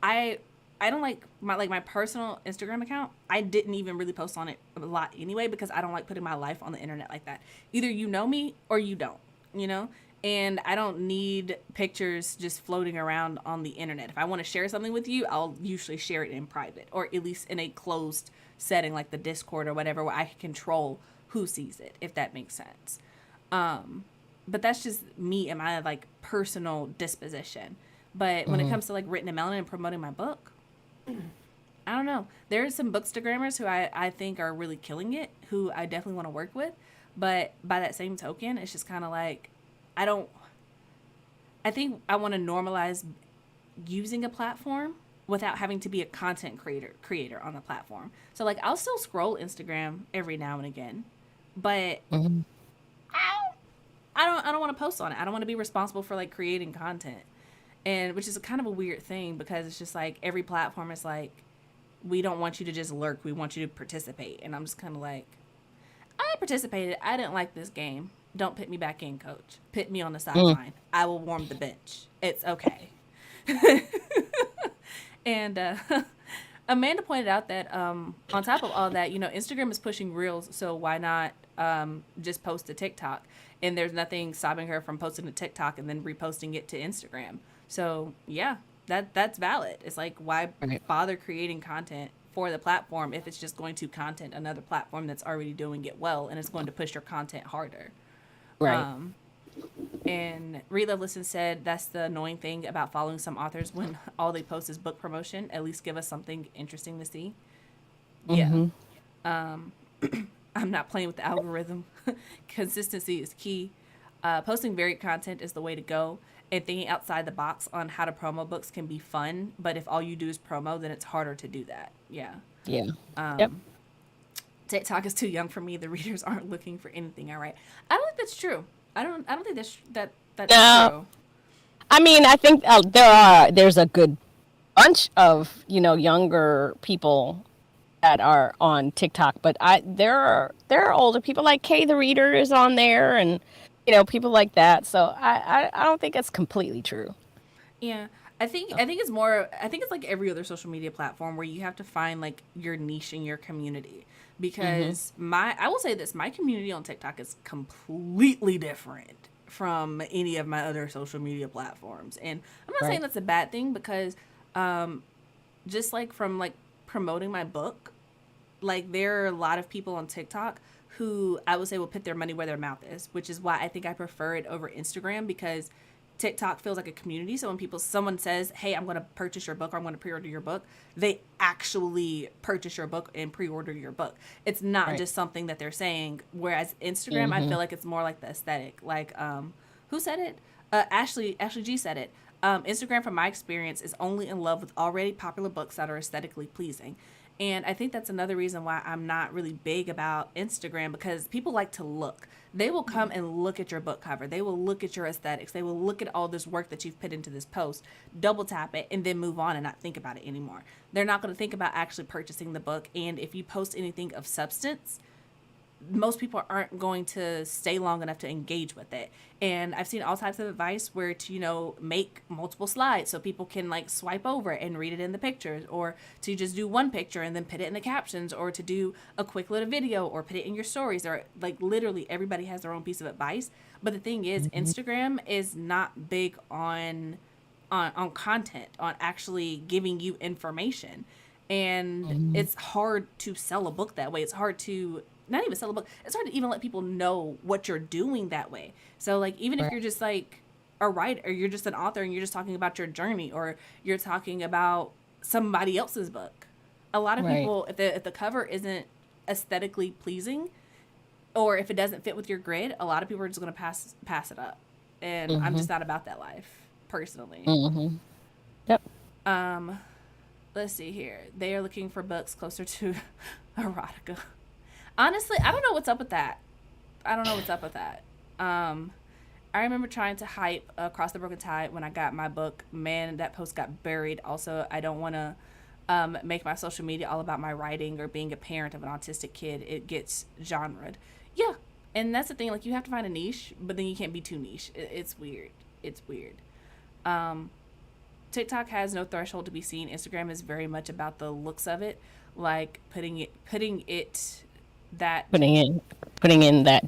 S2: I I don't like my personal Instagram account. I didn't even really post on it a lot anyway because I don't like putting my life on the internet like that. Either you know me or you don't, you know? And I don't need pictures just floating around on the internet. If I want to share something with you, I'll usually share it in private or at least in a closed setting like the Discord or whatever where I can control who sees it, if that makes sense. But that's just me and my like personal disposition. But when it
S1: Hmm.
S2: comes to like written in melanin and promoting my book, I don't know. There are some bookstagrammers who I think are really killing it, who I definitely want to work with. But by that same token, it's just kind of like, I don't, I think I want to normalize using a platform without having to be a content creator on the platform. So like I'll still scroll Instagram every now and again, but
S1: Hmm.
S2: I don't want to post on it. I don't want to be responsible for like creating content. And which is a kind of a weird thing because it's just like every platform is like we don't want you to just lurk. We want you to participate. And I'm just kind of like I participated. I didn't like this game. Don't put me back in, coach. Put me on the sideline. I will warm the bench. It's okay. And Amanda pointed out that on top of all that, you know, Instagram is pushing reels, so why not just post to TikTok? And there's nothing stopping her from posting to TikTok and then reposting it to Instagram. So yeah, that's valid. It's like why
S1: Right.
S2: bother creating content for the platform if it's just going to content another platform that's already doing it well and it's going to push your content harder.
S1: Right.
S2: Um, and Read Love Listen said that's the annoying thing about following some authors when all they post is book promotion. At least give us something interesting to see. Yeah.
S1: Hmm.
S2: I'm not playing with the algorithm. Consistency is key. Posting varied content is the way to go. And thinking outside the box on how to promo books can be fun, but if all you do is promo, then it's harder to do that. Yeah.
S1: Yeah. Yep.
S2: TikTok is too young for me. The readers aren't looking for anything I write. I don't think that's true. I don't think that's
S1: No,
S2: true.
S1: I mean, I think there's a good bunch of younger people that are on TikTok, but there are older people like Kay the Reader is on there, and people like that. So I don't think it's completely true.
S2: Yeah. I think it's more I think it's like every other social media platform where you have to find like your niche in your community
S1: Hmm.
S2: because my I will say this, my community on TikTok is completely different from any of my other social media platforms. And I'm not saying
S1: Right.
S2: that's a bad thing because um just like from like promoting my book, like there are a lot of people on TikTok who I would say will put their money where their mouth is, which is why I think I prefer it over Instagram because TikTok feels like a community. So when someone says, "Hey, I'm going to purchase your book or I'm going to pre-order your book," they actually purchase your book and pre-order your book. It's not
S1: Right.
S2: just something that they're saying. Whereas Instagram, I
S1: Hmm.
S2: feel like it's more like the aesthetic. Like who said it? Ashley G said it. Instagram, from my experience, is only in love with already popular books that are aesthetically pleasing. And I think that's another reason why I'm not really big about Instagram because people like to look. They will come and look at your book cover. They will look at your aesthetics. They will look at all this work that you've put into this post, double tap it, and then move on and not think about it anymore. They're not going to think about actually purchasing the book. And if you post anything of substance, most people aren't going to stay long enough to engage with it. And I've seen all types of advice where to, make multiple slides so people can like swipe over it and read it in the pictures, or to just do one picture and then put it in the captions, or to do a quick little video or put it in your stories, or like literally everybody has their own piece of advice. But the thing is, Instagram is not big on content, on actually giving you information. And it's hard to sell a book that way. It's hard to not even sell a book. It's hard to even let people know what you're doing that way. So like, even if you're just like a writer, or you're just an author and you're just talking about your journey, or you're talking about somebody else's book, a lot of people, if the cover isn't aesthetically pleasing, or if it doesn't fit with your grid, a lot of people are just going to pass it up. And I'm just not about that life personally.
S1: Yep.
S2: Let's see here. They are looking for books closer to erotica. Honestly, I don't know what's up with that. I remember trying to hype Across the Broken Tide when I got my book. Man, that post got buried. Also, I don't want to make my social media all about my writing or being a parent of an autistic kid. It gets genred. Yeah, and that's the thing. Like, you have to find a niche, but then you can't be too niche. It's weird. TikTok has no threshold to be seen. Instagram is very much about the looks of it, like putting in that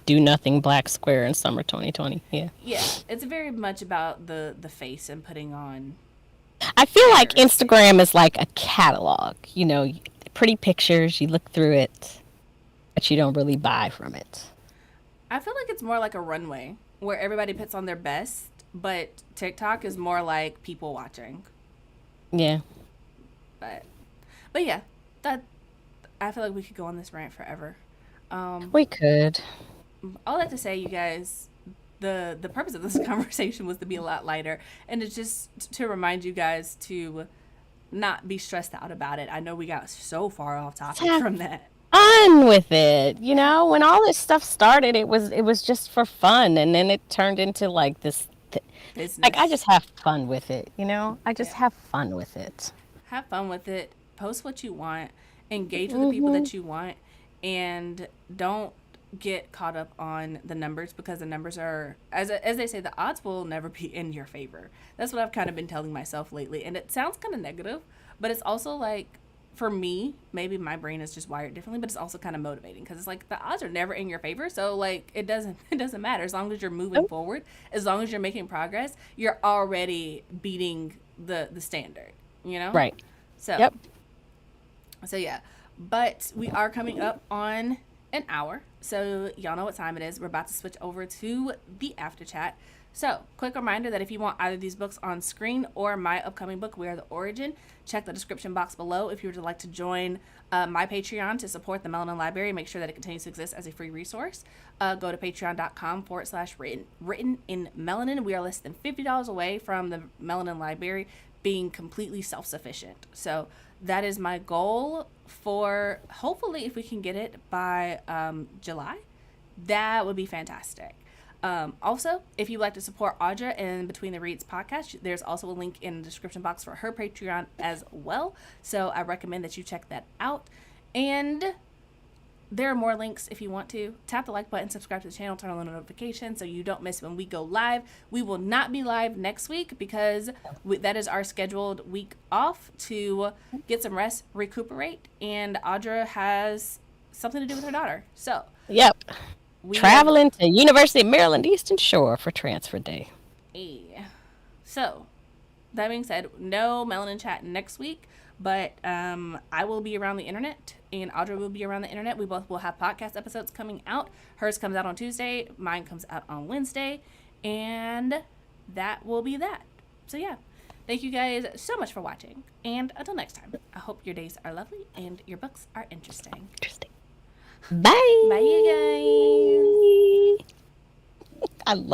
S2: do nothing black square in summer 2020. Yeah, it's very much about the face and putting on.
S1: I feel like Instagram is like a catalog. Pretty pictures, you look through it, but you don't really buy from it.
S2: I feel like it's more like a runway where everybody puts on their best, but TikTok is more like people watching.
S1: Yeah.
S2: But yeah, that I feel like we could go on this rant forever.
S1: We could.
S2: All that to say, you guys, the purpose of this conversation was to be a lot lighter, and it's just to remind you guys to not be stressed out about it. I know we got so far off topic from that.
S1: Fun with it, when all this stuff started, it was just for fun, and then it turned into like this. Like, I just have fun with it, I just have fun with it.
S2: Have fun with it. Post what you want. Engage with the people that you want. And don't get caught up on the numbers, because the numbers are, as they say, the odds will never be in your favor. That's what I've kind of been telling myself lately. And it sounds kind of negative, but it's also like, for me, maybe my brain is just wired differently, but it's also kind of motivating, because it's like the odds are never in your favor. So like, it doesn't matter. As long as you're moving forward, as long as you're making progress, you're already beating the standard,
S1: Right.
S2: So, So yeah, but we are coming up on an hour. So y'all know what time it is. We're about to switch over to the after chat. So, quick reminder that if you want either of these books on screen or my upcoming book, We Are the Origin, check the description box below if you would like to join my Patreon to support the Melanin Library. Make sure that it continues to exist as a free resource. Go to patreon.com/written in Melanin. We are less than $50 away from the Melanin Library being completely self-sufficient. So, that is my goal for, hopefully, if we can get it by July, that would be fantastic. Also, if you'd like to support Audra and Between the Reads podcast, there's also a link in the description box for her Patreon as well. So I recommend that you check that out. And there are more links if you want to. Tap the like button, subscribe to the channel, turn on the notifications so you don't miss when we go live. We will not be live next week because that is our scheduled week off to get some rest, recuperate, and Audra has something to do with her daughter. So,
S1: yep. Traveling to University of Maryland Eastern Shore for transfer day.
S2: Yeah. So, that being said, no Melanin Chat next week, but I will be around the internet, and Audra will be around the internet. We both will have podcast episodes coming out. Hers comes out on Tuesday, mine comes out on Wednesday, and that will be that. So yeah, thank you guys so much for watching, and until next time, I hope your days are lovely and your books are interesting.
S1: Bye.
S2: Bye, you guys.
S1: I love